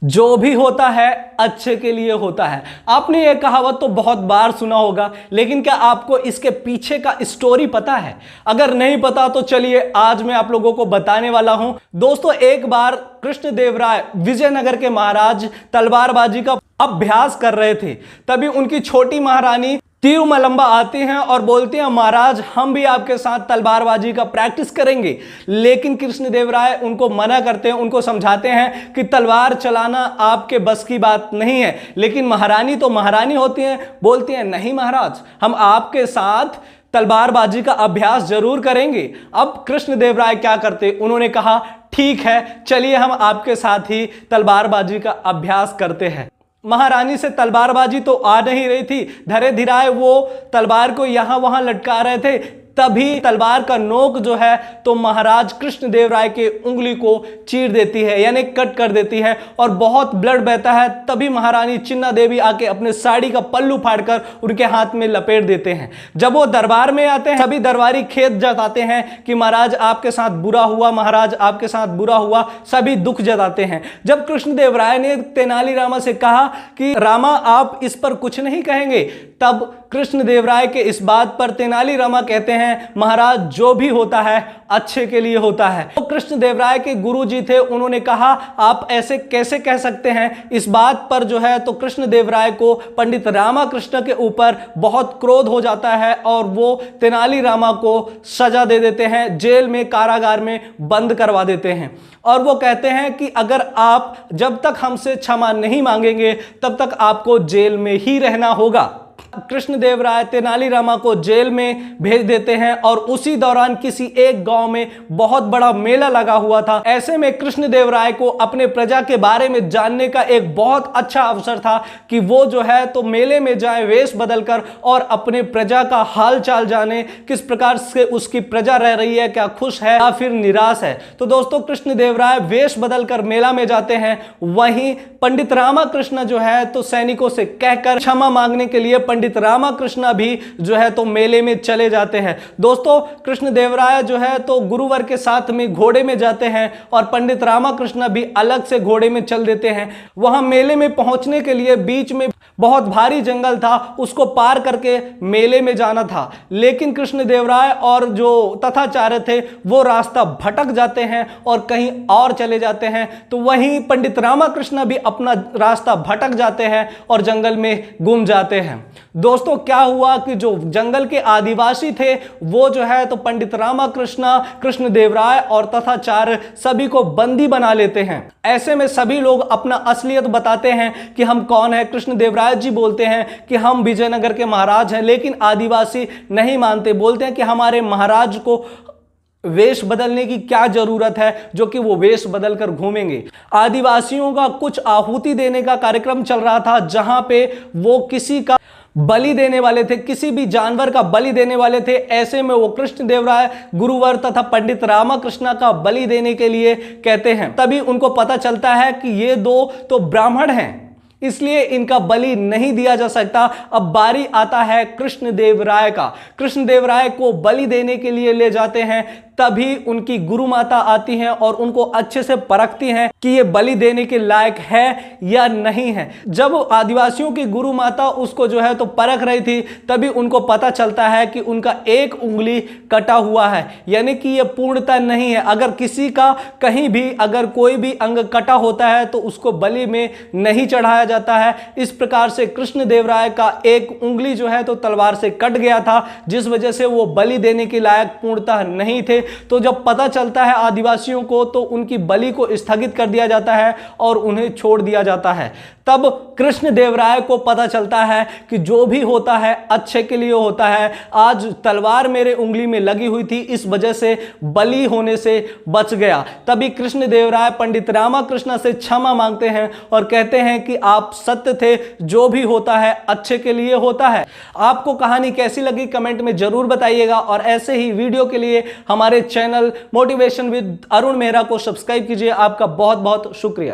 जो भी होता है अच्छे के लिए होता है। आपने ये कहावत तो बहुत बार सुना होगा, लेकिन क्या आपको इसके पीछे का स्टोरी पता है? अगर नहीं पता तो चलिए आज मैं आप लोगों को बताने वाला हूं। दोस्तों, एक बार कृष्णदेवराय विजयनगर के महाराज तलवारबाजी का अभ्यास कर रहे थे। तभी उनकी छोटी महारानी तिरुमलंबा आती हैं और बोलती हैं, महाराज हम भी आपके साथ तलवारबाजी का प्रैक्टिस करेंगे। लेकिन कृष्णदेवराय उनको मना करते हैं, उनको समझाते हैं कि तलवार चलाना आपके बस की बात नहीं है। लेकिन महारानी तो महारानी होती हैं, बोलती हैं नहीं महाराज, हम आपके साथ तलवारबाजी का अभ्यास जरूर करेंगे। अब कृष्णदेवराय क्या करते, उन्होंने कहा ठीक है, चलिए हम आपके साथ ही तलवारबाजी का अभ्यास करते हैं। महारानी से तलवारबाजी तो आ नहीं रही थी, धीरे धीरे वो तलवार को यहां वहां लटका रहे थे। तभी तलवार का नोक जो है तो महाराज कृष्णदेवराय के उंगली को चीर देती है, यानी कट कर देती है और बहुत ब्लड बहता है। तभी महारानी चिन्ना देवी आके अपने साड़ी का पल्लू फाड़कर उनके हाथ में लपेट देते हैं। जब वो दरबार में आते हैं, सभी दरबारी खेद जताते हैं कि महाराज आपके साथ बुरा हुआ, महाराज आपके साथ बुरा हुआ, सभी दुख जताते हैं। जब कृष्णदेवराय ने तेनालीरामा से कहा कि रामा आप इस पर कुछ नहीं कहेंगे, तब कृष्णदेवराय के इस बात पर तेनालीरामा कहते हैं, महाराज जो भी होता है अच्छे के लिए होता है। तो कृष्णदेवराय के गुरुजी थे, उन्होंने कहा आप ऐसे कैसे कह सकते हैं। इस बात पर जो है तो कृष्णदेवराय को पंडित रामाकृष्ण के ऊपर बहुत क्रोध हो जाता है और वो तेनालीरामा को सजा दे देते हैं, जेल में कारागार में बंद करवा देते हैं। और वो कहते हैं कि अगर आप जब तक हमसे क्षमा नहीं मांगेंगे तब तक आपको जेल में ही रहना होगा। कृष्णदेवराय तेनालीरामा को जेल में भेज देते हैं और उसी दौरान किसी एक गांव में बहुत बड़ा मेला लगा हुआ था। ऐसे में कृष्णदेवराय को अपने प्रजा के बारे में जानने का एक बहुत अच्छा अवसर था कि वो जो है तो मेले में जाए वेश बदलकर और अपने प्रजा का हाल चाल जाने, किस प्रकार से उसकी प्रजा रह रही है, क्या खुश है या फिर निराश है। तो दोस्तों, कृष्णदेवराय वेश बदलकर मेला में जाते हैं। वहीं पंडित रामाकृष्ण जो है तो सैनिकों से कहकर क्षमा मांगने के लिए पंडित रामाकृष्ण भी जो है तो मेले में चले जाते हैं। दोस्तों, कृष्णदेवराय जो है तो गुरुवर के साथ में घोड़े में जाते हैं और पंडित रामाकृष्ण भी अलग से घोड़े में चल देते हैं। वहां मेले में पहुंचने के लिए बीच में बहुत भारी जंगल था, उसको पार करके मेले में जाना था। लेकिन कृष्णदेवराय और जो तथाचार्य थे वो रास्ता भटक जाते हैं और कहीं और चले जाते हैं। तो वहीं पंडित रामाकृष्ण भी अपना रास्ता भटक जाते हैं और जंगल में गुम जाते हैं। दोस्तों, क्या हुआ कि जो जंगल के आदिवासी थे वो जो है तो पंडित रामाकृष्ण, कृष्णदेवराय और तथाचार्य सभी को बंदी बना लेते हैं। ऐसे में सभी लोग अपना असलियत बताते हैं कि हम कौन है। कृष्णदेवराय जी बोलते हैं कि हम विजयनगर के महाराज हैं, लेकिन आदिवासी नहीं मानते, बोलते हैं कि हमारे महाराज को वेश बदलने की क्या जरूरत है, जो कि वो वेश बदलकर घूमेंगे। आदिवासियों का कुछ आहुति देने का कार्यक्रम चल रहा था, जहां पे वो किसी का बलि देने वाले थे, किसी भी जानवर का बलि देने वाले थे। ऐसे में वो कृष्णदेवराय गुरुवर तथा पंडित रामाकृष्ण का बलि देने के लिए कहते हैं। तभी उनको पता चलता है कि ये दो तो ब्राह्मण हैं, इसलिए इनका बलि नहीं दिया जा सकता। अब बारी आता है कृष्णदेवराय का। कृष्णदेवराय को बलि देने के लिए ले जाते हैं। तभी उनकी गुरु माता आती हैं और उनको अच्छे से परखती हैं कि ये बलि देने के लायक है या नहीं है। जब आदिवासियों की गुरु माता उसको जो है तो परख रही थी, तभी उनको पता चलता है कि उनका एक उंगली कटा हुआ है, यानी कि ये पूर्णता नहीं है। अगर किसी का कहीं भी अगर कोई भी अंग कटा होता है तो उसको बलि में नहीं चढ़ाया जाता है। इस प्रकार से कृष्णदेवराय का एक उंगली जो है तो तलवार से कट गया था, जिस वजह से वो बलि देने के लायक पूर्णतः नहीं थे। तो जब पता चलता है आदिवासियों को तो उनकी बलि को स्थगित कर दिया जाता है और उन्हें छोड़ दिया जाता है। तब कृष्णदेवराय को पता चलता है कि जो भी होता है अच्छे के लिए होता है। आज तलवार मेरे उंगली में लगी हुई थी, इस वजह से बलि होने से बच गया। तभी कृष्णदेवराय पंडित रामाकृष्ण से क्षमा मांगते हैं और कहते हैं कि आप सत्य थे, जो भी होता है अच्छे के लिए होता है। आपको कहानी कैसी लगी कमेंट में जरूर बताइएगा और ऐसे ही वीडियो के लिए हमारे channel motivation with Arun Mehra को सब्सक्राइब कीजिए। आपका बहुत बहुत शुक्रिया।